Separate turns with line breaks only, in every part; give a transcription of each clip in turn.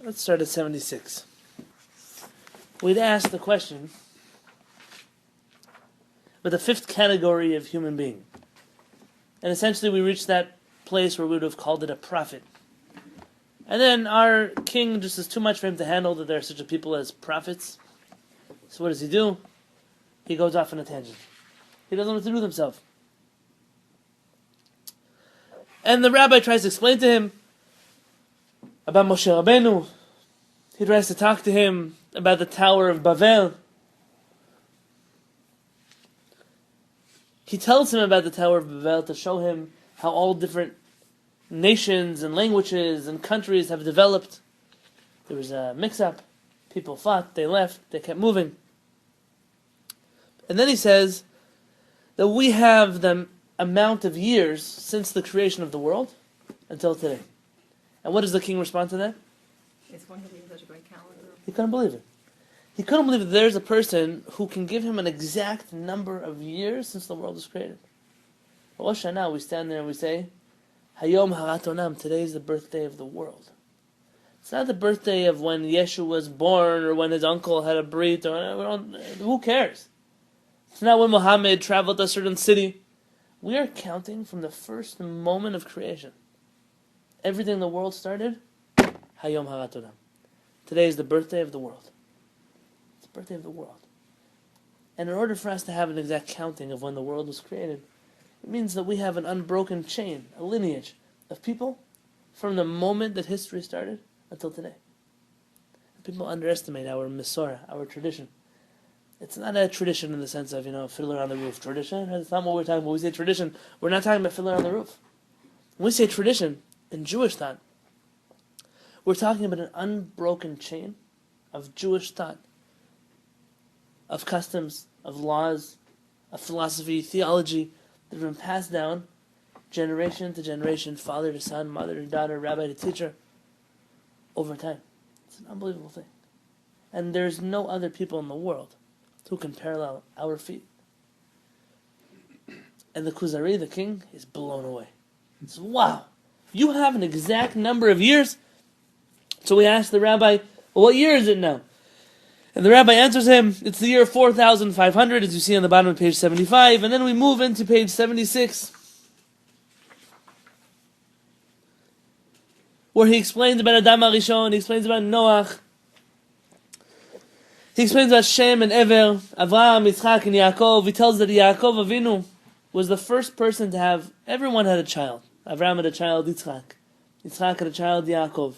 Let's start at 76. We'd asked the question with the fifth category of human being. And essentially we reached that place where we would have called it a prophet. And then our king just is too much for him to handle that there are such a people as prophets. So what does he do? He goes off on a tangent. He doesn't know what to do with himself. And the rabbi tries to explain to him about Moshe Rabbeinu. He tries to talk to him about the Tower of Babel. He tells him about the Tower of Babel to show him how all different nations and languages and countries have developed. There was a mix-up. People fought, they left, they kept moving. And then he says that we have the amount of years since the creation of the world until today. And what does the king respond to that?
It's wonderful, such a great calendar.
He couldn't believe it. He couldn't believe that there's a person who can give him an exact number of years since the world was created. Rosh Hashanah, we stand there and we say, Hayom Harat Onam, today is the birthday of the world. It's not the birthday of when Yeshua was born or when his uncle had a brit, or who cares? It's not when Muhammad traveled to a certain city. We are counting from the first moment of creation. Everything in the world started, Hayom Harat Onam. Today is the birthday of the world. It's the birthday of the world. And in order for us to have an exact counting of when the world was created, it means that we have an unbroken chain, a lineage of people from the moment that history started until today. People underestimate our Masorah, our tradition. It's not a tradition in the sense of, Fiddler on the Roof tradition. That's not what we're talking about. When we say tradition, we're not talking about Fiddler on the Roof. When we say tradition, in Jewish thought, we're talking about an unbroken chain of Jewish thought, of customs, of laws, of philosophy, theology, that have been passed down generation to generation, father to son, mother to daughter, rabbi to teacher, over time. It's an unbelievable thing. And there's no other people in the world who can parallel our feet. And the Kuzari, the king, is blown away. He says, wow, you have an exact number of years? So we asked the rabbi, well, what year is it now? And the rabbi answers him, it's the year 4,500, as you see on the bottom of page 75, and then we move into page 76, where he explains about Adam HaRishon, he explains about Noach, he explains about Shem and Ever, Avraham, Yitzchak, and Yaakov. He tells that Yaakov Avinu was the first person to have, everyone had a child. Avraham had a child, Yitzchak. Yitzchak had a child, Yaakov.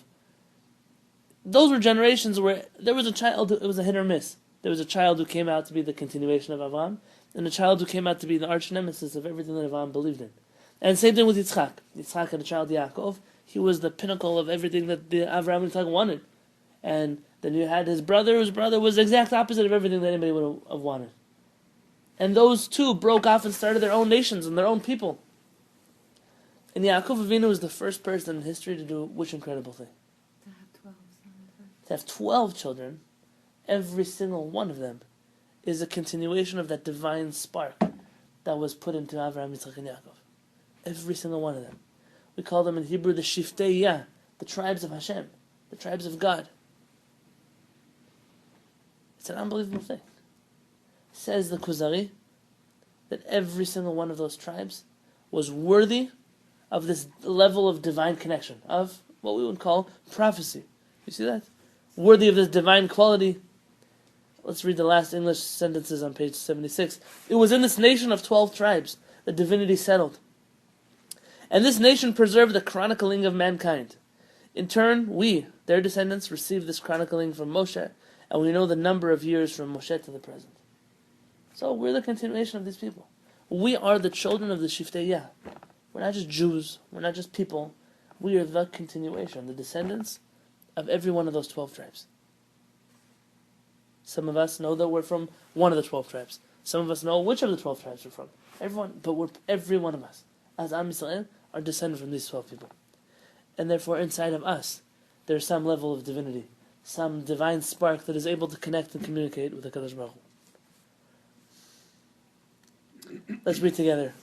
Those were generations where there was a child, it was a hit or miss. There was a child who came out to be the continuation of Avraham, and a child who came out to be the arch nemesis of everything that Avraham believed in. And same thing with Yitzchak. Yitzchak had a child, Yaakov. He was the pinnacle of everything that the Avraham and Yitzchak wanted. And then you had his brother, whose brother was the exact opposite of everything that anybody would have wanted. And those two broke off and started their own nations and their own people. And Yaakov Avinu was the first person in history to do which incredible thing? To have 12 children. Every single one of them is a continuation of that divine spark that was put into Avraham, Yitzchak, and Yaakov. Every single one of them. We call them in Hebrew the Shiftei Yah, the tribes of Hashem, the tribes of God. It's an unbelievable thing. Says the Kuzari that every single one of those tribes was worthy of this level of divine connection, of what we would call prophecy. You see that? Worthy of this divine quality. Let's read the last English sentences on page 76. It was in this nation of 12 tribes that divinity settled. And this nation preserved the chronicling of mankind. In turn, we, their descendants, received this chronicling from Moshe, and we know the number of years from Moshe to the present. So we're the continuation of these people. We are the children of the Shiftei Yah. We're not just Jews, we're not just people. We are the continuation, the descendants of every one of those 12 tribes. Some of us know that we're from one of the 12 tribes. Some of us know which of the 12 tribes we're from. Every one of us, as Am Yisrael, are descended from these 12 people. And therefore, inside of us, there's some level of divinity, some divine spark that is able to connect and communicate with the Kadosh Baruch Hu. Let's read together.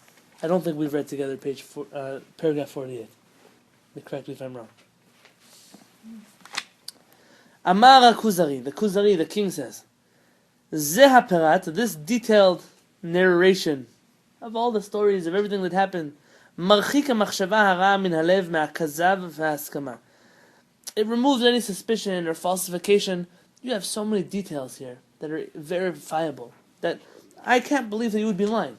I don't think we've read together paragraph 48. Correct me if I'm wrong. Amara Kuzari, the king says, Zeh haperat, this detailed narration of all the stories of everything that happened, marchika machshava hara min halev me'akazav v'haskama. It removes any suspicion or falsification. You have so many details here that are verifiable that I can't believe that you would be lying.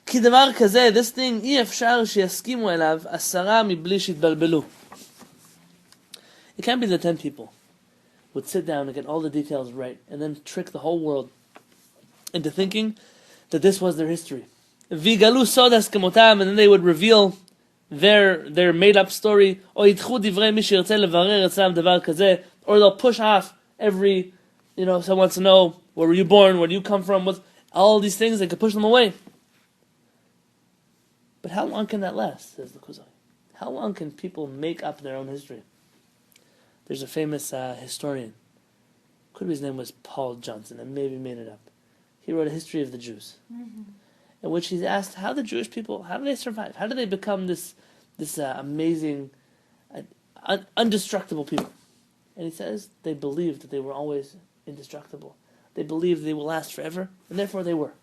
Ki davar kazeh, this thing, אי אפשר שיסכימו אליו 10 מבלי שיתבלבלו. It can't be that 10 people would sit down and get all the details right and then trick the whole world into thinking that this was their history. ויגלו סוד הסכמותם, and then they would reveal their made-up story, או ידחו דברי מי שירצה לברר אצלם דבר כזה, or they'll push off every, someone wants to know, where were you born, where do you come from, what's, all these things, they could push them away. But how long can that last, says the Kuzari? How long can people make up their own history? There's a famous historian, could be his name was Paul Johnson, and maybe made it up. He wrote a history of the Jews, in which he's asked how the Jewish people, how do they survive? How do they become this amazing, indestructible people? And he says they believed that they were always indestructible. They believed they will last forever, and therefore they were.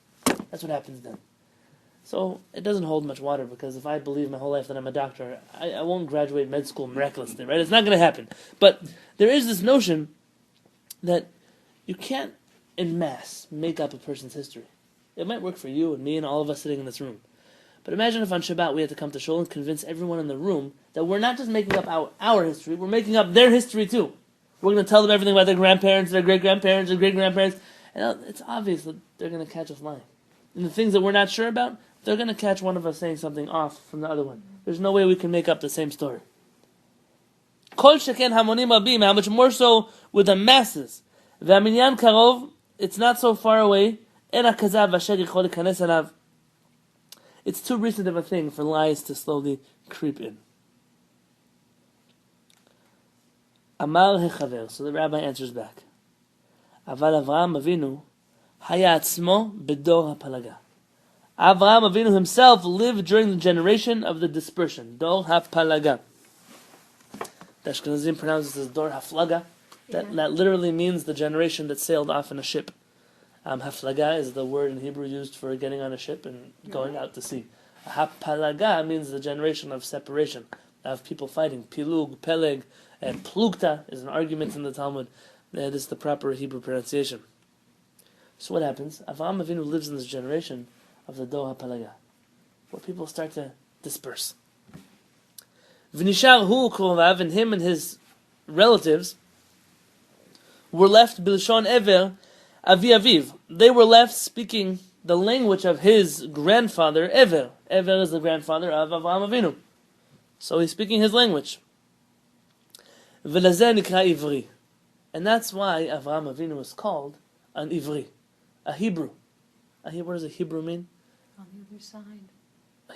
That's what happens then. So it doesn't hold much water, because if I believe my whole life that I'm a doctor, I won't graduate med school miraculously, right? It's not going to happen. But there is this notion that you can't, en masse, make up a person's history. It might work for you and me and all of us sitting in this room. But imagine if on Shabbat we had to come to shul and convince everyone in the room that we're not just making up our history, we're making up their history too. We're going to tell them everything about their grandparents, their great-grandparents, their great-grandparents. And it's obvious that they're going to catch us lying. And the things that we're not sure about, they're going to catch one of us saying something off from the other one. There's no way we can make up the same story. Kol sheken hamonim rabim, how much more so with the masses. V'aminyan karov, it's not so far away. En hakazav asher yichol lekanes elav. It's too recent of a thing for lies to slowly creep in. Amar hechaver, so the rabbi answers back. Aval Avraham Avinu haya atzmo bedor hapalaga. Avraham Avinu himself lived during the generation of the dispersion. Dor hapalaga. The Ashkenazim pronounce this as Dor haflaga. That literally means the generation that sailed off in a ship. Haflaga is the word in Hebrew used for getting on a ship and going out to sea. Hapalaga means the generation of separation, of people fighting. Pilug, peleg, and plugta is an argument in the Talmud. This is the proper Hebrew pronunciation. So what happens? Avraham Avinu lives in this generation of the Dor HaPalaga, where people start to disperse. V'nishar hu krovav, and him and his relatives were left bilshon ever avi aviv. They were left speaking the language of his grandfather Ever. Ever is the grandfather of Avraham Avinu, so he's speaking his language. V'lazeh nikra ivri, and that's why Avraham Avinu is called an ivri, a Hebrew. What does a Hebrew mean?
On the other side.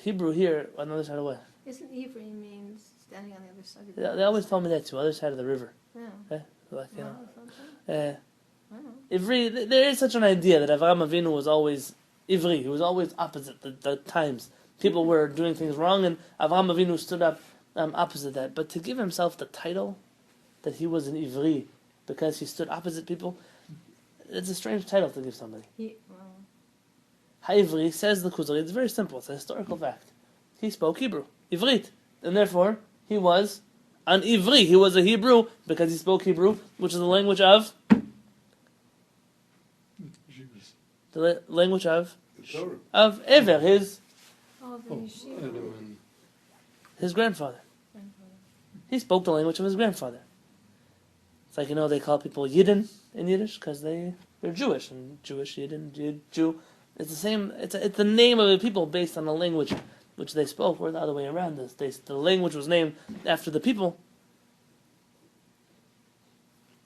Hebrew here, on the other side of what?
Isn't Ivri means standing on the other side of the
They always told me that too, other side of the river.
Yeah.
Like,
Wow,
Ivri, there is such an idea that Avraham Avinu was always Ivri, he was always opposite the times. People were doing things wrong, and Avraham Avinu stood up opposite that. But to give himself the title that he was an Ivri because he stood opposite people, it's a strange title to give somebody. Ha'ivri, says the Kuzari, it's very simple, it's a historical fact. He spoke Hebrew, Ivrit, and therefore he was an Ivri. He was a Hebrew because he spoke Hebrew, which is the language of Ever, his grandfather. He spoke the language of his grandfather. It's like, they call people Yidden in Yiddish because they're Jewish, and Jewish, Yidden, Jew. It's the same. It's the name of the people based on the language which they spoke, or the other way around. The language was named after the people.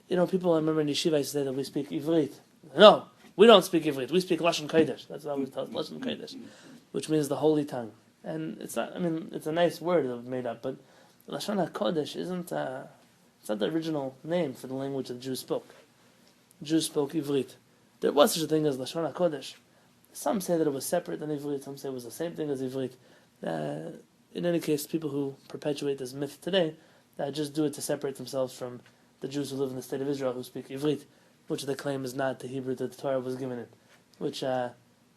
People, I remember in yeshiva, I say that we speak Ivrit. No, we don't speak Ivrit. We speak Lashon Kodesh. That's what we tell us, Lashon Kodesh, which means the holy tongue. And it's not. It's a nice word that was made up, but Lashon HaKodesh isn't. It's not the original name for the language that the Jews spoke. Jews spoke Ivrit. There was such a thing as Lashon HaKodesh. Some say that it was separate than Ivrit. Some say it was the same thing as Ivrit. In any case, people who perpetuate this myth today just do it to separate themselves from the Jews who live in the state of Israel who speak Ivrit, which they claim is not the Hebrew that the Torah was given in, which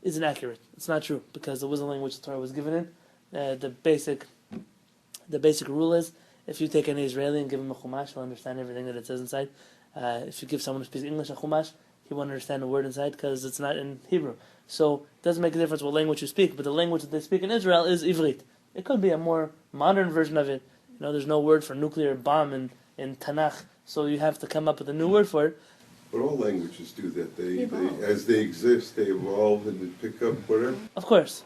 isn't accurate. It's not true, because it was a language the Torah was given in. The basic rule is, if you take any Israeli and give him a Chumash, he'll understand everything that it says inside. If you give someone who speaks English a Chumash, he won't understand the word inside because it's not in Hebrew. So it doesn't make a difference what language you speak, but the language that they speak in Israel is Ivrit. It could be a more modern version of it. There's no word for nuclear bomb in Tanakh, so you have to come up with a new word for it.
But all languages do that. They as they exist, they evolve and they pick up whatever.
Of course.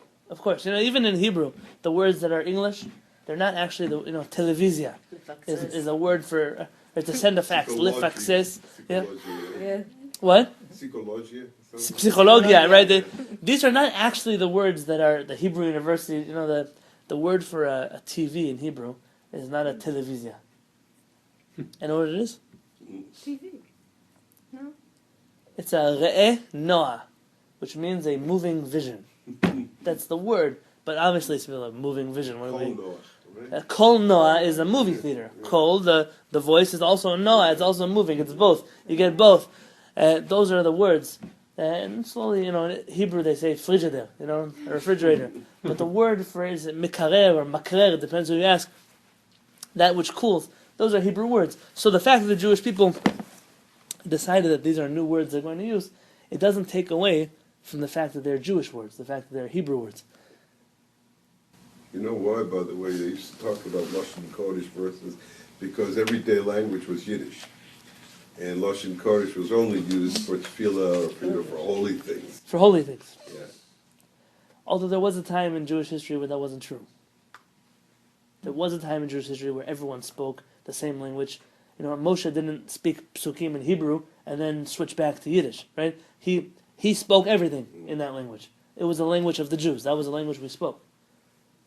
Even in Hebrew, the words that are English, they're not actually televizia is a word for to send a fax. Lifaxis. Yeah. What? Psychologia, right? These are not actually the words that are the Hebrew University. The word for a TV in Hebrew is not a televizia. You know what it is?
TV. No.
It's a re'eh noah, which means a moving vision. That's the word, but obviously it's a moving vision. Kol Noah is a movie theater. Kol, the voice, is also Noah. It's also moving. It's both. You get both. Those are the words. And slowly, in Hebrew they say frigidaire, a refrigerator. But the word for it is mikarer or makrer, it depends who you ask. That which cools. Those are Hebrew words. So the fact that the Jewish people decided that these are new words they're going to use, it doesn't take away from the fact that they're Jewish words, the fact that they're Hebrew words.
You know why, by the way, they used to talk about Lashon Kodesh verses, because everyday language was Yiddish. And Lashon Kodesh was only used for tefillah or for holy things.
For holy things.
Yeah.
Although there was a time in Jewish history where that wasn't true. There was a time in Jewish history where everyone spoke the same language. Moshe didn't speak psukim in Hebrew and then switch back to Yiddish, right? He spoke everything in that language. It was the language of the Jews. That was the language we spoke.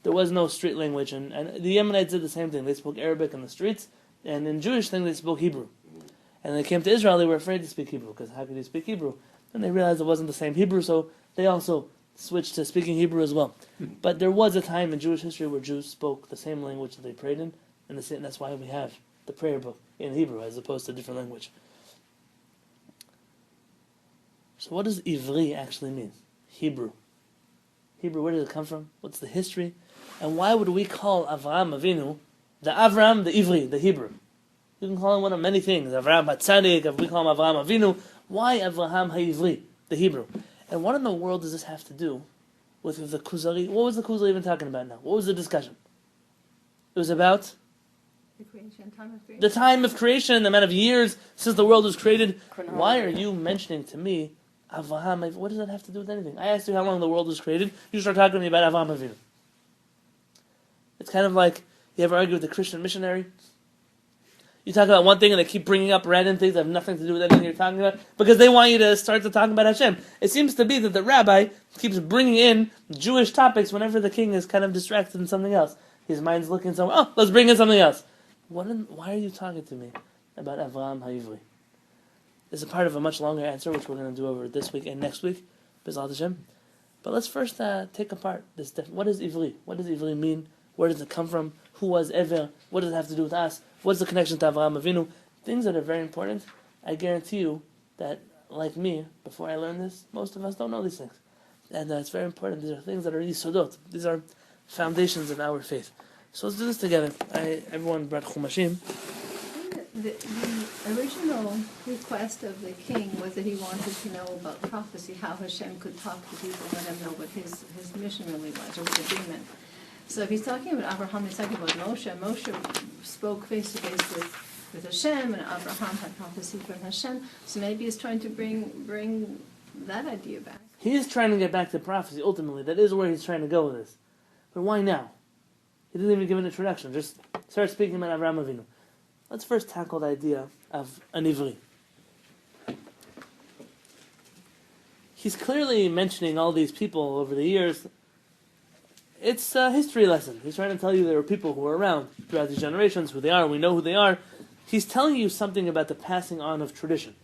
There was no street language, and the Yemenites did the same thing. They spoke Arabic in the streets, and in Jewish thing they spoke Hebrew. And when they came to Israel, they were afraid to speak Hebrew, because how could you speak Hebrew? And they realized it wasn't the same Hebrew, so they also switched to speaking Hebrew as well. But there was a time in Jewish history where Jews spoke the same language that they prayed in, and that's why we have the prayer book in Hebrew as opposed to a different language. So what does Ivri actually mean? Hebrew. Hebrew, where did it come from? What's the history? And why would we call Avraham Avinu the Avram, the Ivri, the Hebrew? You can call him one of many things. Avraham HaTzadik, if we call him Avraham Avinu. Why Avraham HaIvri, the Hebrew? And what in the world does this have to do with the Kuzari? What was the Kuzari even talking about now? What was the discussion? It was about
The creation, time of creation.
the time of creation, the amount of years since the world was created. Why are you mentioning to me Avraham? What does that have to do with anything? I asked you how long the world was created. You start talking to me about Avraham Avinu. It's kind of like, you ever argue with a Christian missionary? You talk about one thing and they keep bringing up random things that have nothing to do with anything you're talking about because they want you to start to talk about Hashem. It seems to be that the rabbi keeps bringing in Jewish topics whenever the king is kind of distracted in something else. His mind's looking somewhere, let's bring in something else. Why are you talking to me about Avraham HaIvri? It's a part of a much longer answer, which we're going to do over this week and next week, B'ezrat Hashem. But let's first take apart this. What is Ivri? What does Ivri mean? Where does it come from? Who was Ever? What does it have to do with us? What's the connection to Avraham Avinu? Things that are very important. I guarantee you that, like me, before I learned this, most of us don't know these things. And it's very important. These are things that are yisodot. These are foundations of our faith. So let's do this together. Everyone brought chumashim.
The original request of the king was that he wanted to know about prophecy, how Hashem could talk to people and let them know what his mission really was, or what the dream meant. So if he's talking about Abraham, he's talking about Moshe. Moshe spoke face to face with Hashem, and Abraham had prophecy from Hashem. So maybe he's trying to bring that idea back.
He is trying to get back to prophecy, ultimately. That is where he's trying to go with this. But why now? He didn't even give an introduction. Just start speaking about Avraham Avinu. Let's first tackle the idea of an Ivri. He's clearly mentioning all these people over the years. It's a history lesson. He's trying to tell you there were people who were around throughout these generations, who they are, we know who they are. He's telling you something about the passing on of tradition.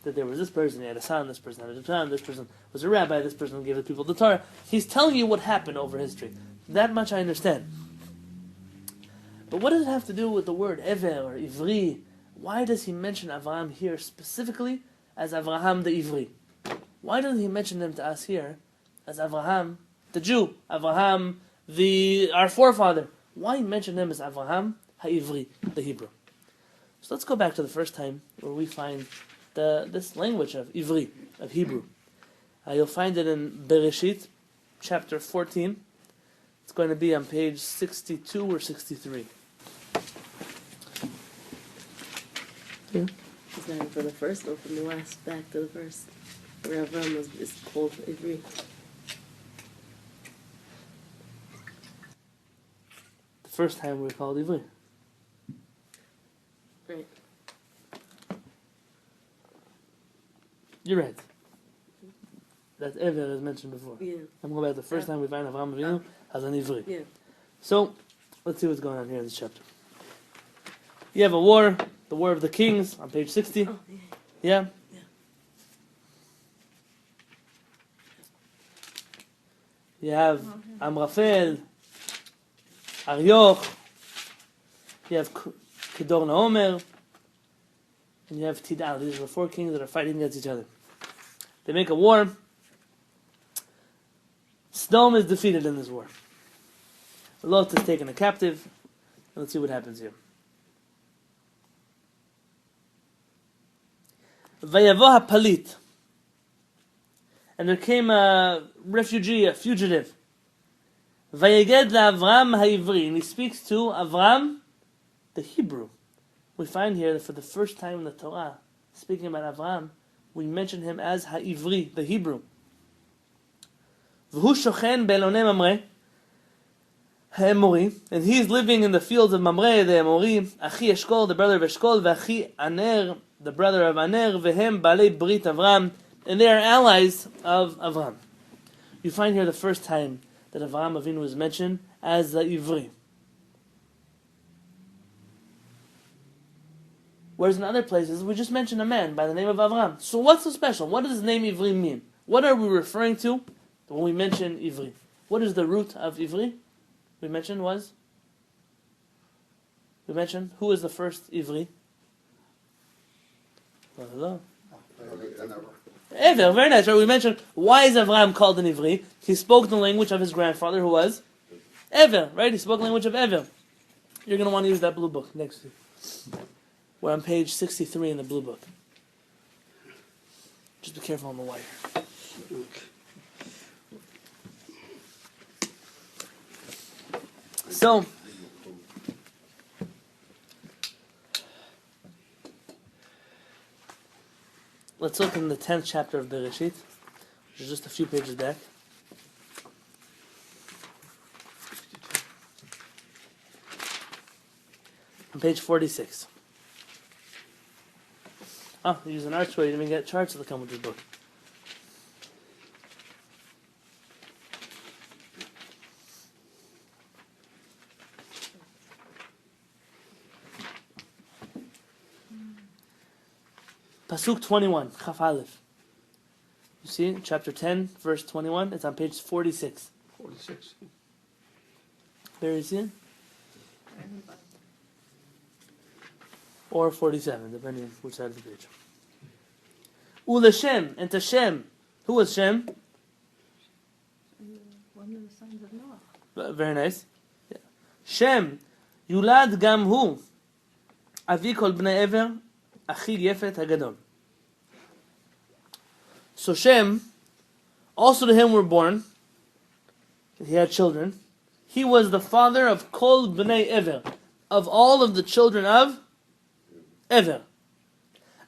That there was this person, he had a son, this person had a son, this person was a rabbi, this person gave the people the Torah. He's telling you what happened over history. That much I understand. But what does it have to do with the word Ever or Ivri why does he mention Avraham here specifically as Avraham the Ivri? Why doesn't he mention him to us here as Avraham the Jew, Avraham our forefather? Why mention him as Avraham HaIvri, the Hebrew? So let's go back to the first time where we find this language of Ivri, of Hebrew. You'll find it in Bereshit, chapter 14. It's going to be on page 62 or 63. Yeah.
Is that from the first or from the last back to the first? Where Avram is called Ivri.
The first time we were called Ivri.
Right.
You're right. That Ever is mentioned before.
Yeah.
I'm going back to the first time we find Avraham Avinu as an Ivri.
Yeah.
So, let's see what's going on here in this chapter. You have a war, the War of the Kings, on page 60.
Oh, yeah.
Yeah?
Yeah.
You have Amraphel, Arioch, you have Kedor Naomer, and you have Tidal. These are the four kings that are fighting against each other. They make a war. Sdom is defeated in this war. Lot is taken a captive. Let's see what happens here. Vayavo hapalit. And there came a refugee, a fugitive. Vayeged laAvram ha'ivri. And he speaks to Avram, the Hebrew. We find here that for the first time in the Torah, speaking about Avram, we mention him as ha'ivri, the Hebrew. V'hu shochen be'elonei Mamre ha'emori. And he is living in the fields of Mamre, the Emori. Achi Eshkol, the brother of Eshkol. V'achi Aner, the brother of Aner. V'hem balei brit Avram. And they are allies of Avram. You find here the first time that Avram Avinu was mentioned as the Ivri. Whereas in other places, we just mention a man by the name of Avram. So what's so special? What does his name Ivri mean? What are we referring to when we mention Ivri? What is the root of Ivri? We mentioned who is the first Ivri? Hello. Ever, very nice. Right? We mentioned, why is Avram called an Ivri? He spoke the language of his grandfather, who was Ever, right? He spoke the language of Ever. You're going to want to use that blue book next to you. We're on page 63 in the blue book. Just be careful on the wire. So, let's look in the 10th chapter of Bereshit, which is just a few pages back. On page 46. Oh, you use an archway, you didn't even get charts that come with this book. Pasuk 21, Chaf Aleph. You see, chapter 10, verse 21, it's on page 46.
46.
There you see it? Or 47, depending on which side of the page. U'Lashem, and to Shem. Who was Shem?
One of the sons of Noah.
Very nice. Yeah. Shem, Yulad Gam Hu, Avi Kol Bnei Ever, Achi Yefet HaGadol. So Shem, also to him were born, he had children, he was the father of Kol Bnei Ever, of all of the children of Ever.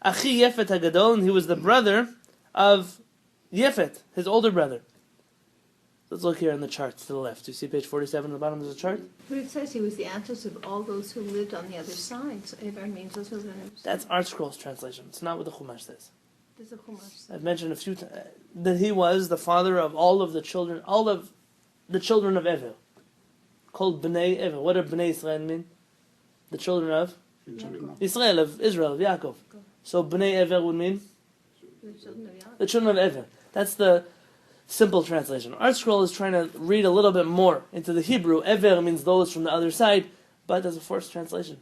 Achi Yefet HaGadol, and he was the brother of Yefet, his older brother. Let's look here on the chart to the left. You see page 47 at the bottom, there's a chart?
But it says he was the ancestor of all those who lived on the other side. So Eber means those who lived on the other side.
That's Art Scrolls translation. It's not what the Chumash says.
There's a Chumash.
I've mentioned a few times that he was the father of all of the children of Ever. Called Bnei Ever. What do Bnei Israel mean? The children of Israel, of Israel, of Yaakov. So Bnei Ever would mean
The children of Yaakov.
the children of Ever. That's the simple translation. Art Scroll is trying to read a little bit more into the Hebrew. Ever means those from the other side, but there's a forced translation.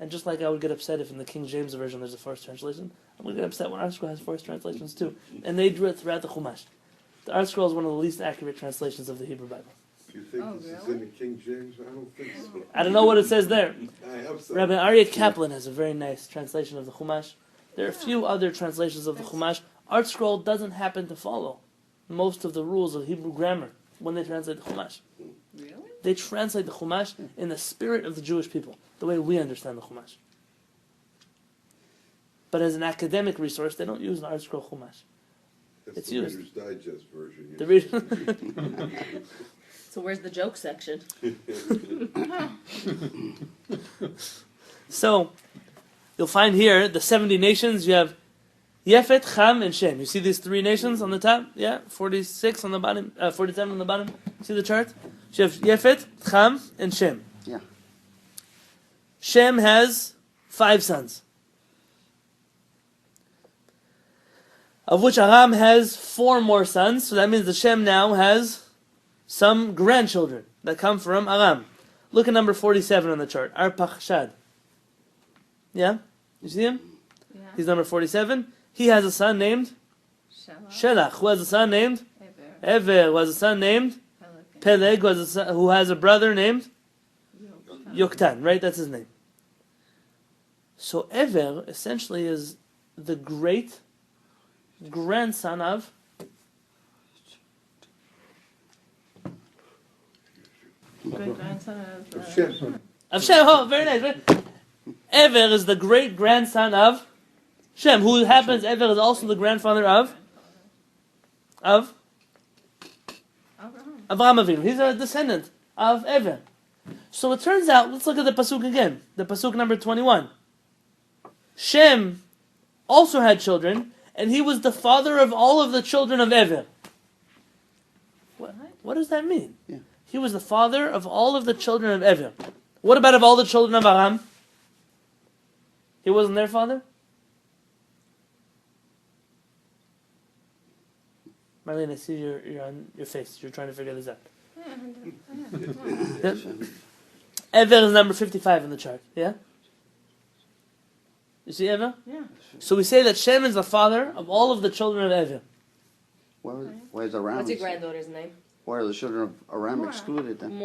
And just like I would get upset if in the King James Version there's a forced translation, I'm going to get upset when our scroll has forced translations too. And they drew it throughout the Chumash. The Art Scroll is one of the least accurate translations of the Hebrew Bible.
You think this is in the King James? I don't think so.
I don't know what it says there.
I have some.
Rabbi Aryeh Kaplan has a very nice translation of the Chumash. There are a few other translations of the Chumash. Art Scroll doesn't happen to follow most of the rules of Hebrew grammar when they translate the Chumash.
Really?
They translate the Chumash in the spirit of the Jewish people, the way we understand the Chumash. But as an academic resource, they don't use an Art Scroll Chumash.
That's
It's
the
used.
Reader's Digest version.
The reason.
So where's the joke section?
So, you'll find here the 70 nations. You have Yefet, Cham, and Shem. You see these three nations on the top? Yeah? 46 on the bottom, 47 on the bottom. See the chart? So you have Yefet, Cham, and Shem.
Yeah.
Shem has 5 sons, of which Aram has 4 more sons. So that means the Shem now has some grandchildren that come from Aram. Look at number 47 on the chart. Arpachshad. Yeah? You see him?
Yeah.
He's number 47. He has a son named Shelach, who has a son named Ever, who has a son named Peleg, who has a brother named Yoktan, right? That's his name. So Ever essentially is the great grandson of
Great grandson of
Shem.
Shem. Oh, very nice. Right? Ever is the great grandson of Shem, who happens, Ever is also the grandfather of
Abraham.
Avraham Avinu. He's a descendant of Ever. So it turns out, let's look at the pasuk again. The pasuk number 21. Shem also had children, and he was the father of all of the children of Ever. What does that mean?
Yeah.
He was the father of all of the children of Ever. What about of all the children of Aram? He wasn't their father? Marlene, I see you're on your face. You're trying to figure this out. Yeah. Ever is number 55 in the chart. Yeah? You see Ever?
Yeah.
So we say that Shem is the father of all of the children of Ever.
Where's Aram?
What's your granddaughter's name?
Why are the children of Aram
Mora.
excluded then?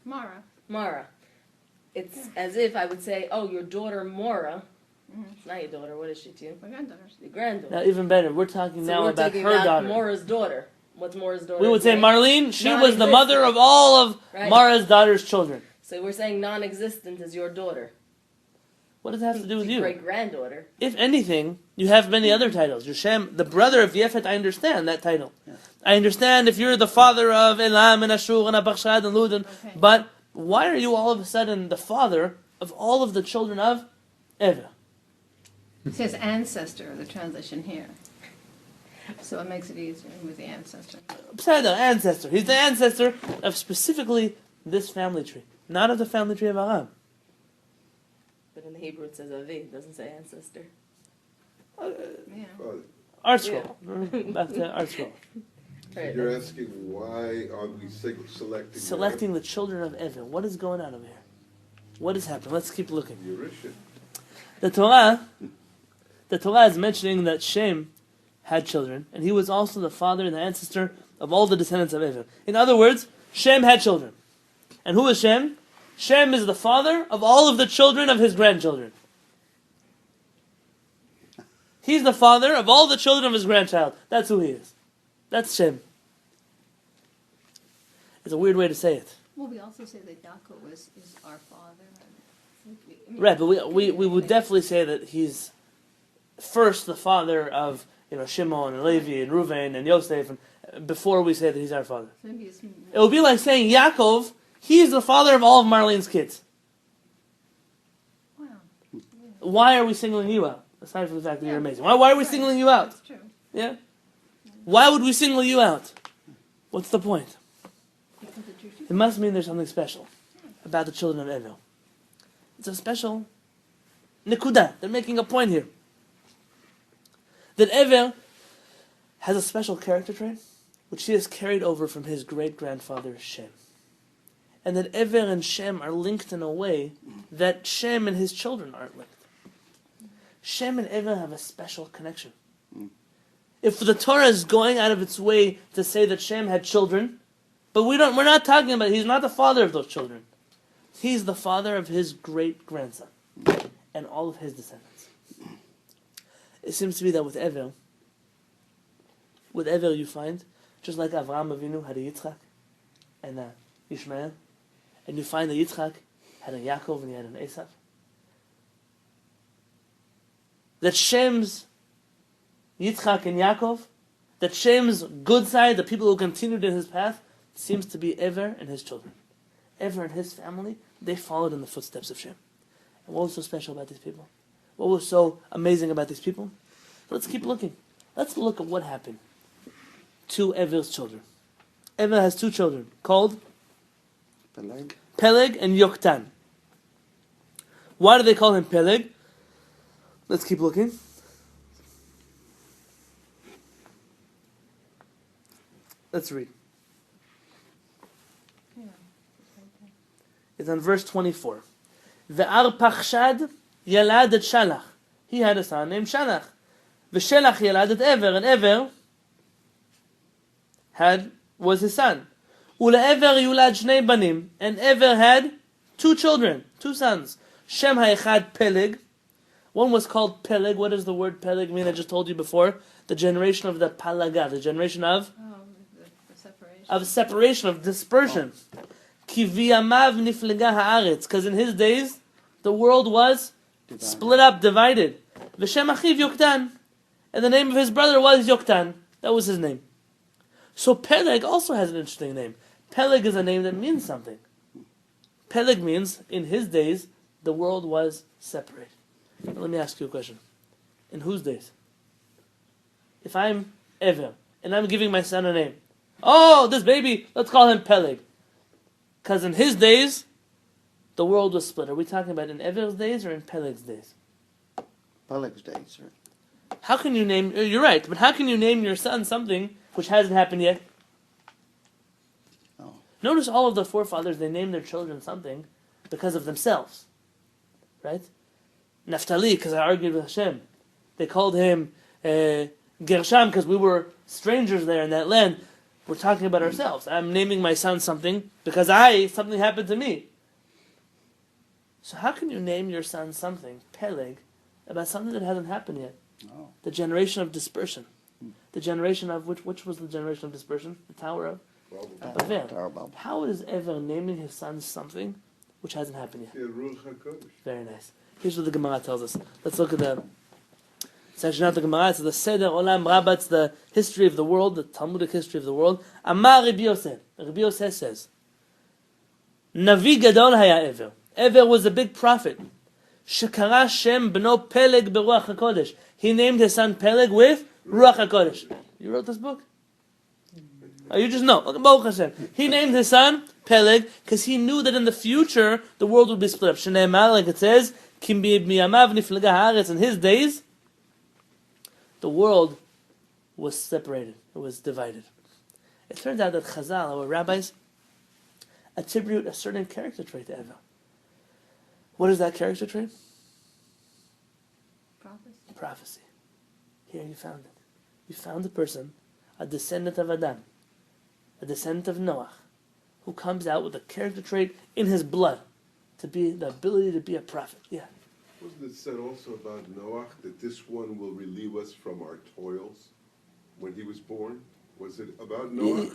Mara.
Mara. It's as if I would say, oh, your daughter Mora. It's not your daughter. What is she to you?
My granddaughters.
Your granddaughter.
Now, even better, we're talking
So
now
we're
about
talking
her
about
daughter.
Mora's daughter. What's Mora's daughter?
We would say Marlene, she was the
Non-existent.
mother of all of
Right.
Mara's daughter's children.
So we're saying non-existent is your daughter.
What does that have to do with you?
Great granddaughter.
If anything, you have many other titles. You're Shem, the brother of Yefet, I understand that title.
Yeah.
I understand if you're the father of Elam and Ashur and Apachshad and Lud,
Okay.
but why are you all of a sudden the father of all of the children of Ever?
It says ancestor, the translation here. So it makes it easier with the ancestor.
Pseudo ancestor. He's the ancestor of specifically this family tree, not of the family tree of Aram.
But in the Hebrew it says Avi. It doesn't say ancestor.
Yeah.
Father,
Art scroll. Back to art scroll.
Right.
you're asking why aren't we selecting
Selecting the children of Ever. What is going on over here? What is happening? Let's keep looking.
Yerusha?
The Torah is mentioning that Shem had children, and he was also the father and the ancestor of all the descendants of Ever. In other words, Shem had children. And who is Shem? Shem is the father of all of the children of his grandchildren. He's the father of all the children of his grandchild. That's who he is. That's Shem. It's a weird way to say it.
Well, we also say that Yaakov is our father. I mean,
Right, but we would definitely say that he's first the father of Shimon and Levi and Reuven and Yosef, and before we say that he's our father.
Maybe it's
It would be like saying Yaakov, he's the father of all of Marlene's kids.
wow.
Why are we singling you out? Aside from the fact that you're
Yeah.
amazing. Why are we singling you out?
That's true.
Yeah? Why would we single you out? What's the point?
Because the Jewish
It must mean there's something special about the children of Evel. It's a special nikuda. They're making a point here. That Evel has a special character trait, which he has carried over from his great-grandfather Shem. and that Ever and Shem are linked in a way that Shem and his children aren't linked. Shem and Ever have a special connection. If the Torah is going out of its way to say that Shem had children, but we're not talking about, he's not the father of those children. He's the father of his great-grandson and all of his descendants. It seems to be that with Ever you find, just like Avraham Avinu had a Yitzchak and a Ishmael, and you find that Yitzchak had a Yaakov and he had an Esav, that Shem's Yitzchak and Yaakov, that Shem's good side, the people who continued in his path, seems to be Ever and his children. Ever and his family, they followed in the footsteps of Shem. And what was so special about these people? What was so amazing about these people? Let's keep looking. Let's look at what happened to Ever's children. Ever has two children called Peleg and Yoktan. Why do they call him Peleg? Let's keep looking. Let's read. It's on verse 24. Ve'arpachshad yalad et Shalach. He had a son named Shalach. Ve'Shelach yalad et Ever, and Ever was his son. Ule'Ever yulad shnei banim, and Ever had two children, two sons. Shem ha'echad Peleg. One was called Peleg. What does the word Peleg mean? I just told you before. The generation of the Palaga, the generation of
the separation.
Separation, of dispersion. Ki v'yamav niflega haaretz, because in his days the world was split up, divided. V'shem achiv Yoktan, and the name of his brother was Yoktan. That was his name. So Peleg also has an interesting name. Peleg is a name that means something. Peleg means, in his days, the world was separated. Now, let me ask you a question. In whose days? If I'm Ever, and I'm giving my son a name, oh, this baby, let's call him Peleg. Because in his days, the world was split. Are we talking about in Ever's days or in Peleg's days?
Peleg's days, right?
How can you name, you're right, but how can you name your son something which hasn't happened yet?
Oh.
Notice all of the forefathers, they named their children something because of themselves. Right? Naphtali, because I argued with Hashem. They called him Gersham because we were strangers there in that land. We're talking about ourselves. I'm naming my son something because something happened to me. So how can you name your son something, Peleg, about something that hasn't happened yet?
Oh.
The generation of dispersion. The generation of, which was the generation of dispersion? The Tower of Babel.
Tower of Babel.
How is Ever naming his son something which hasn't happened yet? Very nice. Here's what the Gemara tells us. Let's look at the section of the Gemara. It's the Seder Olam Rabbah. It's the history of the world, the Talmudic history of the world. Amar Rabbi Yosef. Rabbi Yosef says, Navi Gadol haya Ever. Ever was a big prophet. Shekara Shem b'no Peleg beruach HaKodesh. He named his son Peleg with Ruach HaKodesh. You wrote this book? Oh, you just know. Baruch Hashem. He named his son Peleg because he knew that in the future the world would be split up. Shneimar, like it says, Kim b'yamav niflega haaretz. In his days, the world was separated. It was divided. It turns out that Chazal, our rabbis, attribute a certain character trait to Ever. What is that character trait? Prophecy. Here you found it. You found a person, a descendant of Adam, a descendant of Noach, who comes out with a character trait in his blood, to be the ability to be a prophet. Yeah.
Wasn't it said also about Noach that this one will relieve us from our toils when he was born? Was it about Noach?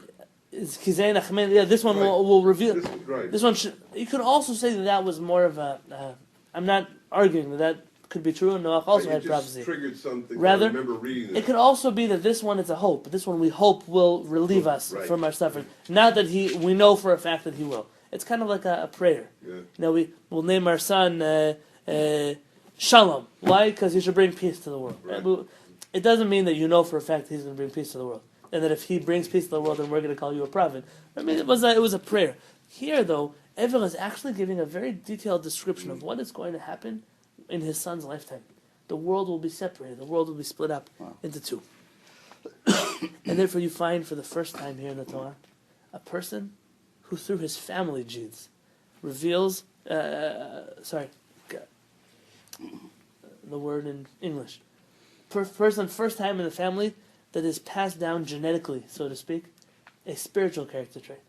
Yeah, this one
Right.
will reveal.
Right.
This one you could also say that was more of a. I'm not arguing that could be true. Noach also had
just
prophecy.
Triggered something.
Rather,
I remember reading
it could also be that this one is a hope. This one we hope will relieve us
Right.
from our suffering. Not that we know for a fact that he will. It's kind of like a prayer.
Yeah.
We'll name our son Shalom. Why? Because he should bring peace to the world.
Right.
It doesn't mean that you know for a fact he's going to bring peace to the world, and that if he brings peace to the world, then we're going to call you a prophet. I mean, it was a prayer. Here, though, Ever is actually giving a very detailed description of what is going to happen in his son's lifetime. The world will be separated. The world will be split up into two. And therefore you find for the first time here in the Torah a person who through his family genes reveals, the word in English, first time in the family that is passed down genetically, so to speak, a spiritual character trait,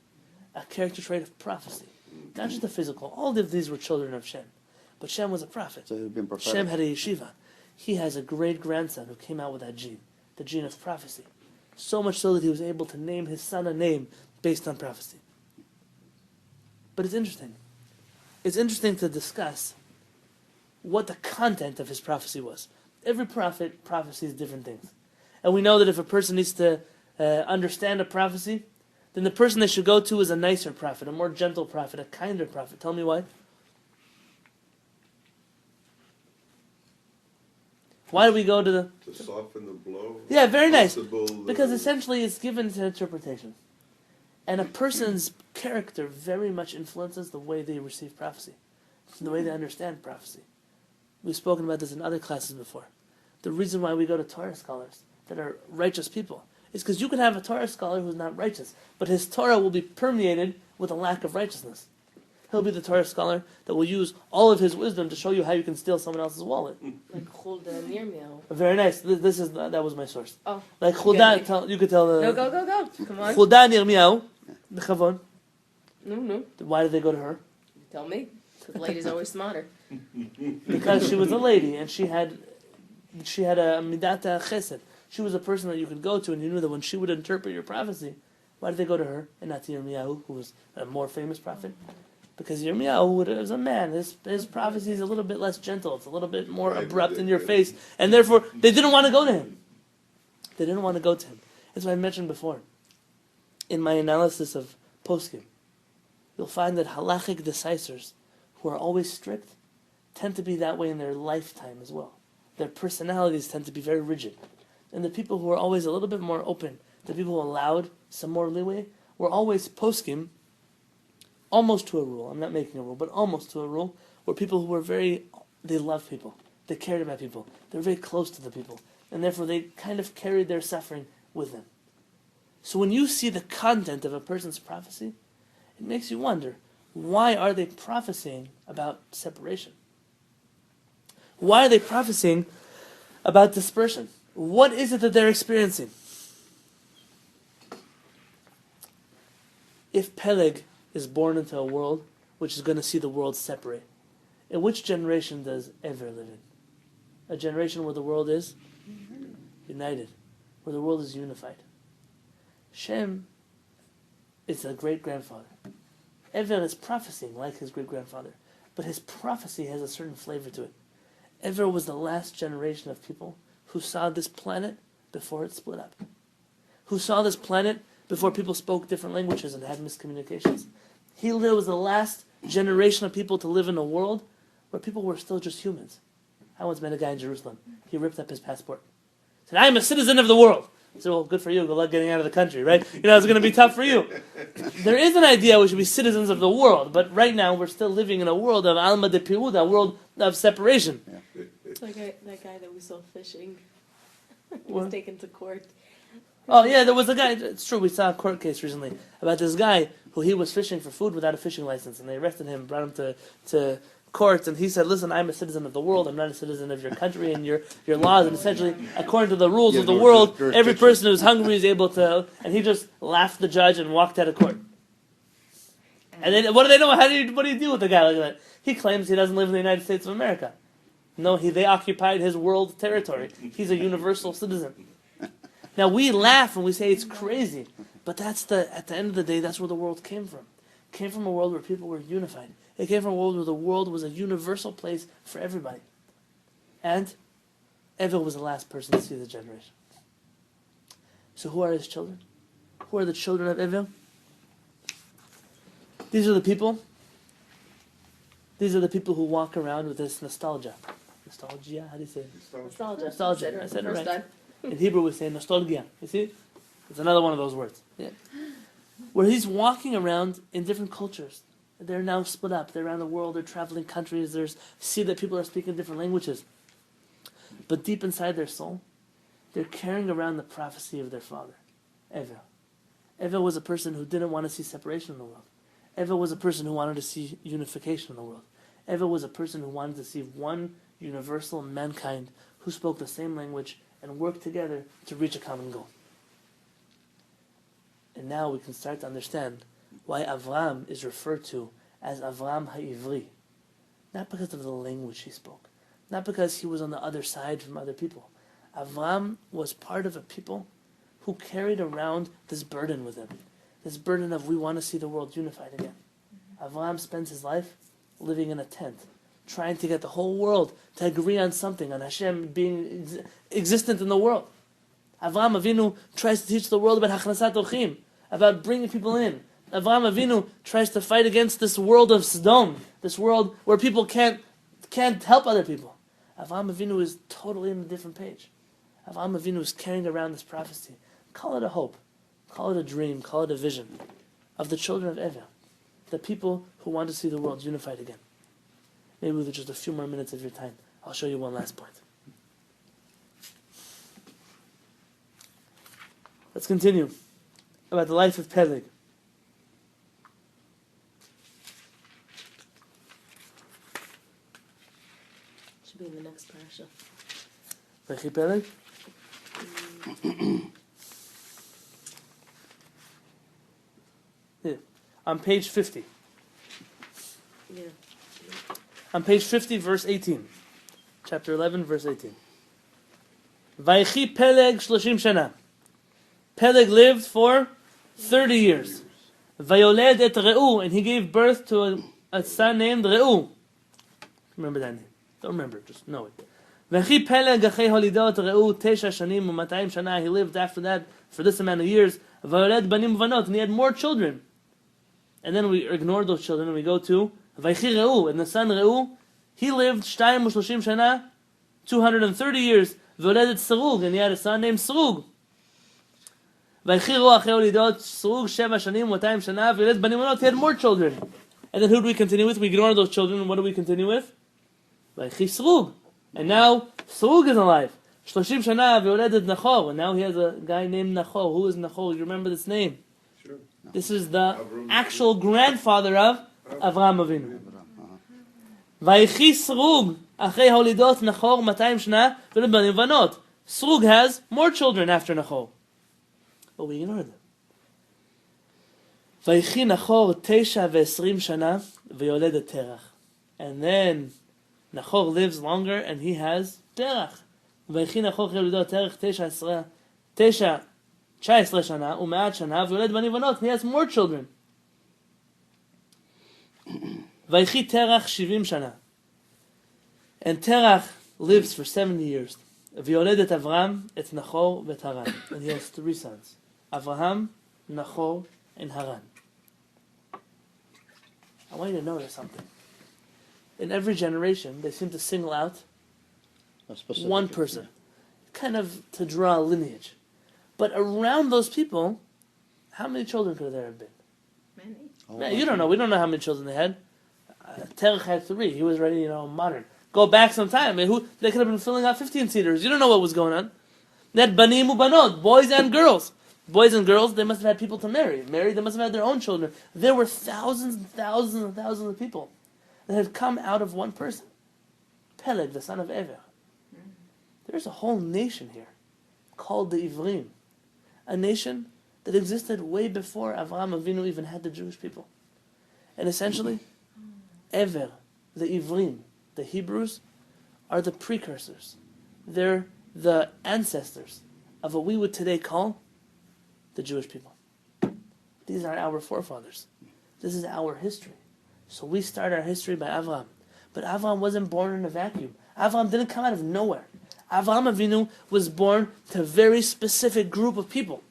a character trait of prophecy, not just a physical. All of these were children of Shem, but Shem was a prophet.
So he'd been prophetic.
Shem had a yeshiva. He has a great-grandson who came out with that gene, the gene of prophecy. So much so that he was able to name his son a name based on prophecy. But it's interesting. It's interesting to discuss what the content of his prophecy was. Every prophet prophesies different things. And we know that if a person needs to understand a prophecy, then the person they should go to is a nicer prophet, a more gentle prophet, a kinder prophet. Tell me why? Why do we go to the...
To soften the blow?
Yeah, very nice.
Possible,
Because essentially it's given to interpretation. And a person's character very much influences the way they receive prophecy, the way they understand prophecy. We've spoken about this in other classes before. The reason why we go to Torah scholars that are righteous people is because you can have a Torah scholar who's not righteous, but his Torah will be permeated with a lack of righteousness. He'll be the Torah scholar that will use all of his wisdom to show you how you can steal someone else's wallet.
Like Hulda near me.
Very nice. That was my source.
Oh.
Like Hulda, you could tell the...
Go. Come on.
Hulda Nirmiyahu, the Chavon.
No.
Why did they go to her?
Tell me. The lady's always smarter.
Because she was a lady and she had a midata chesed. She was a person that you could go to, and you knew that when she would interpret your prophecy, why did they go to her and not to Yirmiyahu, who was a more famous prophet? Because Yirmiyahu was a man. His prophecy is a little bit less gentle. It's a little bit more abrupt in your face, and therefore they didn't want to go to him. They didn't want to go to him. As I mentioned before, in my analysis of poskim, you'll find that halachic decisors, who are always strict, tend to be that way in their lifetime as well. Their personalities tend to be very rigid. And the people who are always a little bit more open, the people who allowed some more leeway, were always poskim, almost to a rule. I'm not making a rule, but almost to a rule, were people who were they loved people. They cared about people. They were very close to the people. And therefore they kind of carried their suffering with them. So when you see the content of a person's prophecy, it makes you wonder, why are they prophesying about separation? Why are they prophesying about dispersion? What is it that they're experiencing? If Peleg is born into a world which is going to see the world separate, in which generation does Ever live in? A generation where the world is united, where the world is unified. Shem is a great-grandfather. Ever is prophesying like his great-grandfather, but his prophecy has a certain flavor to it. Ever was the last generation of people who saw this planet before it split up, who saw this planet before people spoke different languages and had miscommunications. He was the last generation of people to live in a world where people were still just humans. I once met a guy in Jerusalem. He ripped up his passport. He said, "I am a citizen of the world." I said, "Well, good for you. Good luck getting out of the country, right? It's going to be tough for you." There is an idea we should be citizens of the world, but right now we're still living in a world of alma de pirud, a world of separation.
Yeah.
It's like that guy that we saw fishing. He
What?
was taken to court.
Oh yeah, there was a guy, it's true, we saw a court case recently about this guy who he was fishing for food without a fishing license, and they arrested him, brought him to court, and he said, "Listen, I'm a citizen of the world, I'm not a citizen of your country and your laws," and essentially, according to the rules of the world, every person who's hungry is able to, and he just laughed the judge and walked out of court. And then, what do they know? What do you do with a guy like that? He claims he doesn't live in the United States of America. No, they occupied his world territory. He's a universal citizen. Now we laugh and we say it's crazy, but at the end of the day, that's where the world came from. It came from a world where people were unified. It came from a world where the world was a universal place for everybody. And Evel was the last person to see the generation. So who are his children? Who are the children of Evel? These are the people. These are the people who walk around with this nostalgia. Nostalgia? How do you say it?
Nostalgia.
Nostalgia. I said it
First
right.
time.
In Hebrew we say nostalgia. You see? It's another one of those words. Yeah. Where he's walking around in different cultures. They're now split up. They're around the world. They're traveling countries. See that people are speaking different languages. But deep inside their soul, they're carrying around the prophecy of their father, Evel. Evel was a person who didn't want to see separation in the world. Ever was a person who wanted to see unification in the world. Ever was a person who wanted to see one universal mankind who spoke the same language and worked together to reach a common goal. And now we can start to understand why Avram is referred to as Avram HaIvri. Not because of the language he spoke. Not because he was on the other side from other people. Avram was part of a people who carried around this burden with him. This burden of we want to see the world unified again. Avram spends his life living in a tent, trying to get the whole world to agree on something, on Hashem being existent in the world. Avram Avinu tries to teach the world about Hachnasat Orchim, about bringing people in. Avram Avinu tries to fight against this world of Sodom, this world where people can't help other people. Avram Avinu is totally on a different page. Avram Avinu is carrying around this prophecy. Call it a hope, call it a dream, call it a vision of the children of Ever, the people who want to see the world unified again. Maybe with just a few more minutes of your time, I'll show you one last point. Let's continue about the life of Peleg.
Should be in the next parasha.
Vayechi Peleg? Yeah. On page 50.
Yeah.
On page 50, verse 18. Chapter 11, verse 18. Vayechi Peleg 30 shana. Peleg lived for 30 years. Vayoled et Reu, and he gave birth to a son named Reu. Remember that name. Don't remember, just know it. Vayechi Peleg achei holidot Reu 9 shanim u'matayim shana. He lived after that for this amount of years. Vayoled banim u'vanot, and he had more children. And then we ignore those children and we go to Vayechi Reu, and the son Reu, he lived 2 shana, 230 years. Vayoled et Serug, and he had a son named Serug. Vayechi Reu achei holidot Serug 7 shanim u'matayim shana. Vayoled banim u'vanot, he had more children. And then who do we continue with? We ignore those children, and what do we continue with? Vayechi Serug. And now Serug is alive. 30 shana v'yoledet Nachor, and now he has a guy named Nachor. Who is Nachor? You remember this name?
Sure.
This is the actual grandfather of Avraham Avinu. Vayechi Serug achei holidot Nachor 200 shana v'yoledet banim v'banot. Serug has more children after Nachor, but we ignore them. Vayechi Nachor 9 ו-20 shana v'yoledet Terach, and then Nachor lives longer and he has Terach. Vayechi Nachor holidot Terach 19 shana u'me'at shana v'yoled banim v'banot, and he has more children. Vayechi Terach 70 shana, and Terach lives for 70 years. V'yoled et Avram et Nachor v'et Haran, and he has 3 sons: Avraham, Nachor, and Haran. I want you to notice something. In every generation, they seem to single out one person, kind of to draw a lineage. But around those people, how many children could there have been?
Many.
Man, you don't know. We don't know how many children they had. Terach had 3. He was already, modern. Go back some time. They could have been filling out 15-seaters. You don't know what was going on. They had banim u'banot, boys and girls. Boys and girls, they must have had people to marry. They must have had their own children. There were thousands and thousands and thousands of people that had come out of one person. Peleg, the son of Ever. There's a whole nation here called the Ivrim. A nation that existed way before Avraham Avinu even had the Jewish people. And essentially, Ever, the Ivrim, the Hebrews, are the precursors. They're the ancestors of what we would today call the Jewish people. These are our forefathers. This is our history. So we start our history by Avraham. But Avraham wasn't born in a vacuum. Avraham didn't come out of nowhere. Avraham Avinu was born to a very specific group of people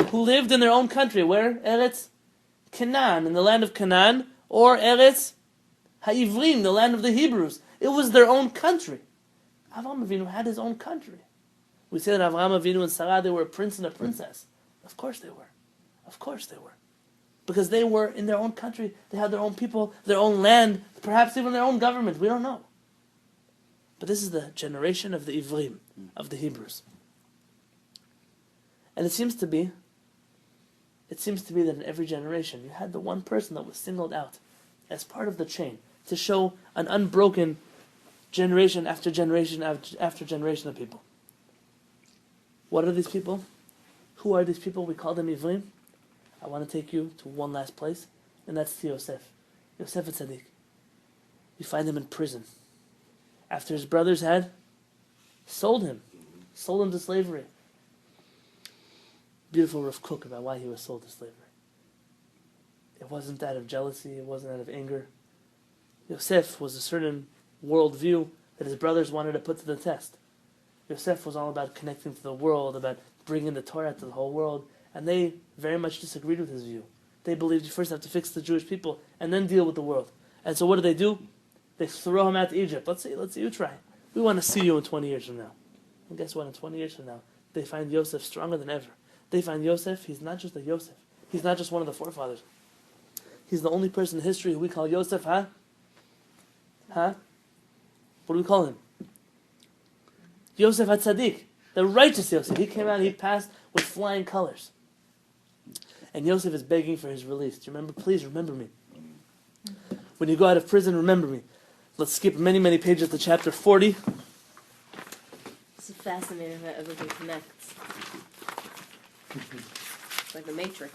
who lived in their own country. Where? Eretz Canaan, in the land of Canaan, or Eretz HaIvrim, the land of the Hebrews. It was their own country. Avraham Avinu had his own country. We say that Avraham Avinu and Sarah, they were a prince and a princess. Of course they were. Of course they were. Because they were in their own country. They had their own people, their own land, perhaps even their own government. We don't know. But this is the generation of the Ivrim, of the Hebrews. And it seems to be it seems to be that in every generation, you had the one person that was singled out as part of the chain to show an unbroken generation after generation after generation of people. What are these people? Who are these people? We call them Ivrim. I want to take you to one last place, and that's to Yosef. Yosef Tzaddik. You find him in prison. After his brothers had sold him to slavery. Beautiful Rav Kook about why he was sold to slavery. It wasn't out of jealousy, it wasn't out of anger. Yosef was a certain worldview that his brothers wanted to put to the test. Yosef was all about connecting to the world, about bringing the Torah to the whole world, and they very much disagreed with his view. They believed you first have to fix the Jewish people and then deal with the world. And so what do? They throw him out to Egypt. Let's see, you try. We want to see you in 20 years from now. And guess what? In 20 years from now, they find Yosef stronger than ever. They find Yosef, he's not just a Yosef. He's not just one of the forefathers. He's the only person in history who we call Yosef, huh? What do we call him? Yosef HaTzadik, the righteous Yosef. He came out, he passed with flying colors. And Yosef is begging for his release. Do you remember? Please remember me. When you go out of prison, remember me. Let's skip many, many pages to chapter 40.
It's fascinating how everything connects. It's like the Matrix.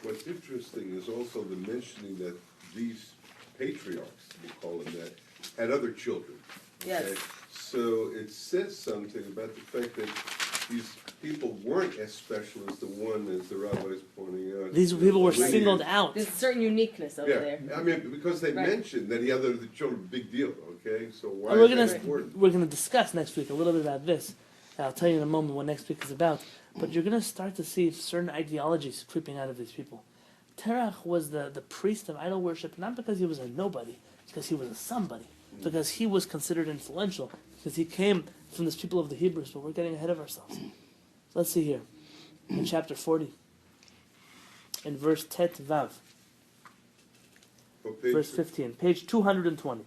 What's interesting is also the mentioning that these patriarchs, we call them that, had other children.
Yes.
Okay? So it says something about the fact that these people weren't as special as the one, as the rabbi is pointing out.
These people were
Lineage.
singled out.
There's a certain uniqueness over there.
Yeah, I mean, because they
Right.
mentioned that he had other children, big deal, okay? So why
And we're
is
gonna
that important?
we're gonna discuss next week a little bit about this. I'll tell you in a moment what next week is about. But you're gonna start to see certain ideologies creeping out of these people. Terach was the priest of idol worship, not because he was a nobody, because he was a somebody, because he was considered influential, because he came from this people of the Hebrews. But we're getting ahead of ourselves. Let's see here in chapter 40, in verse Tet Vav,
What page
verse
is it?
15, page 220.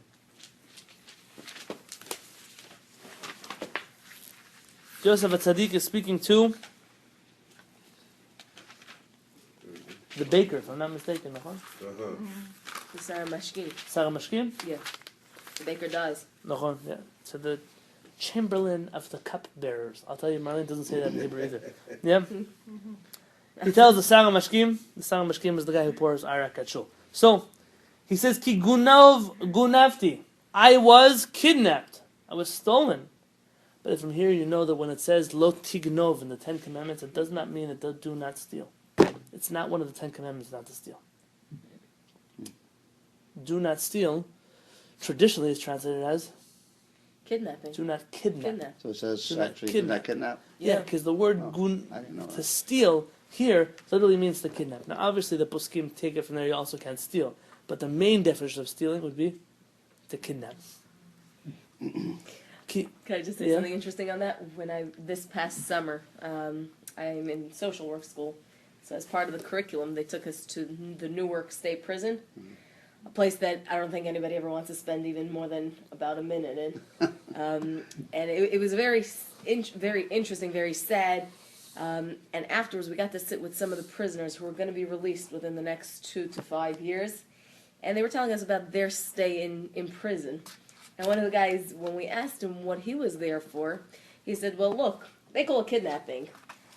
Joseph HaTzadik is speaking to the baker, if I'm not mistaken.
Uh-huh.
The Sarah Mashkin.
Sarah Mashkim?
Yeah. The baker dies.
Yeah. So the chamberlain of the cupbearers. I'll tell you, Marlene doesn't say that in Hebrew either. Yeah? He tells the Sarah Mashkim is the guy who pours arak at shul. So, he says, Ki gunavti. I was kidnapped. I was stolen. But from here you know that when it says lo tignov in the Ten Commandments, it does not mean it do not steal. It's not one of the Ten Commandments not to steal. Do not steal, traditionally is translated as
Kidnapping.
do not kidnap.
So it says
Do not
actually
kidnap.
kidnap.
Yeah, because the word gun,
I didn't know
to
that.
steal, here literally means to kidnap. Now obviously the poskim take it from there, you also can't steal. But the main definition of stealing would be to kidnap.
Can I just say
Yeah.
something interesting on that? This past summer, I'm in social work school. So as part of the curriculum, they took us to the Newark State Prison, a place that I don't think anybody ever wants to spend even more than about a minute in. And it was very interesting, very sad. And afterwards, we got to sit with some of the prisoners who were going to be released within the next 2 to 5 years. And they were telling us about their stay in prison. And one of the guys, when we asked him what he was there for, he said, well, look, they call it kidnapping.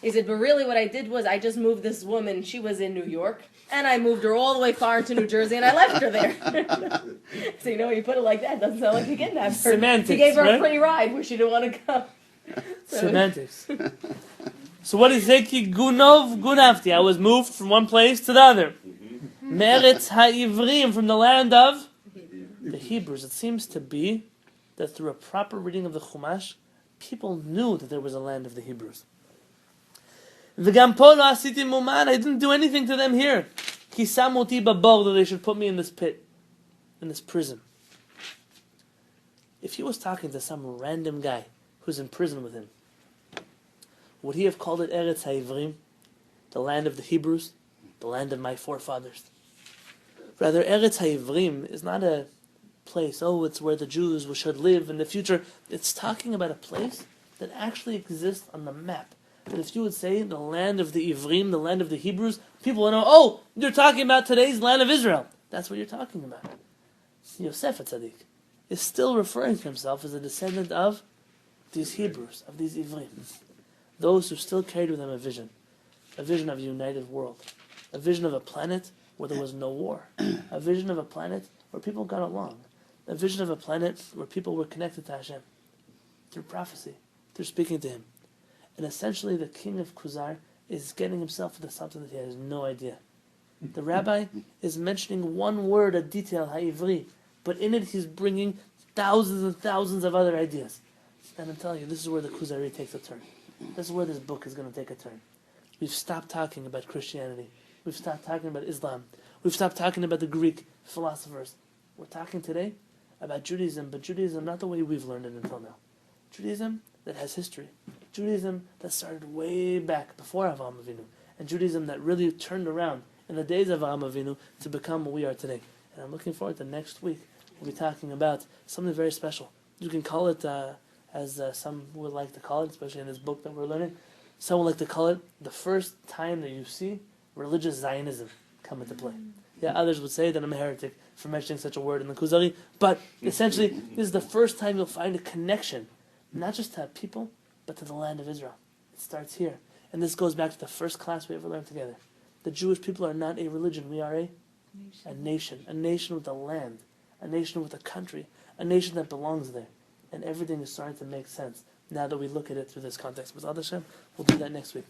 He said, but really what I did was I just moved this woman. She was in New York, and I moved her all the way far into New Jersey, and I left her there. So, when you put it like that, it doesn't sound like he kidnapped her.
Semantics,
He gave her
right?
a free ride where she didn't want to go.
Semantics. So what does it say? Ki gunov gunavti. I was moved from one place to the other. Meretz ha'ivrim, from the land of the Hebrews. It seems to be that through a proper reading of the Chumash, people knew that there was a land of the Hebrews. V'gam po lo asiti muman. I didn't do anything to them here. Ki samu oti babor, that they should put me in this pit, in this prison. If he was talking to some random guy who's in prison with him, would he have called it Eretz Ha'ivrim, the land of the Hebrews, the land of my forefathers? Rather, Eretz Ha'ivrim is not a place, it's where the Jews should live in the future. It's talking about a place that actually exist on the map. That if you would say the land of the Ivrim, the land of the Hebrews, people would know, oh, you're talking about today's land of Israel. That's what you're talking about. Yosef HaTzadik is still referring to himself as a descendant of these Hebrews, of these Ivrim. Those who still carried with them a vision of a united world, a vision of a planet where there was no war, a vision of a planet where people got along, a vision of a planet where people were connected to Hashem through prophecy, through speaking to Him. And essentially the king of Kuzari is getting himself into something that he has no idea. The rabbi is mentioning one word, a detail, ha'ivri, but in it he's bringing thousands and thousands of other ideas. And I'm telling you, this is where the Kuzari takes a turn. This is where this book is going to take a turn. We've stopped talking about Christianity. We've stopped talking about Islam. We've stopped talking about the Greek philosophers. We're talking today about Judaism, but Judaism not the way we've learned it until now. Judaism that has history. Judaism that started way back before Avraham Avinu. And Judaism that really turned around in the days of Avraham Avinu to become what we are today. And I'm looking forward to next week. We'll be talking about something very special. You can call it, as some would like to call it, especially in this book that we're learning, some would like to call it the first time that you see religious Zionism come into play. Yeah, others would say that I'm a heretic for mentioning such a word in the Kuzari, but essentially, this is the first time you'll find a connection, not just to people, but to the land of Israel. It starts here. And this goes back to the first class we ever learned together. The Jewish people are not a religion, we are a nation with a land, a nation with a country, a nation that belongs there. And everything is starting to make sense now that we look at it through this context. With Hashem, we'll do that next week.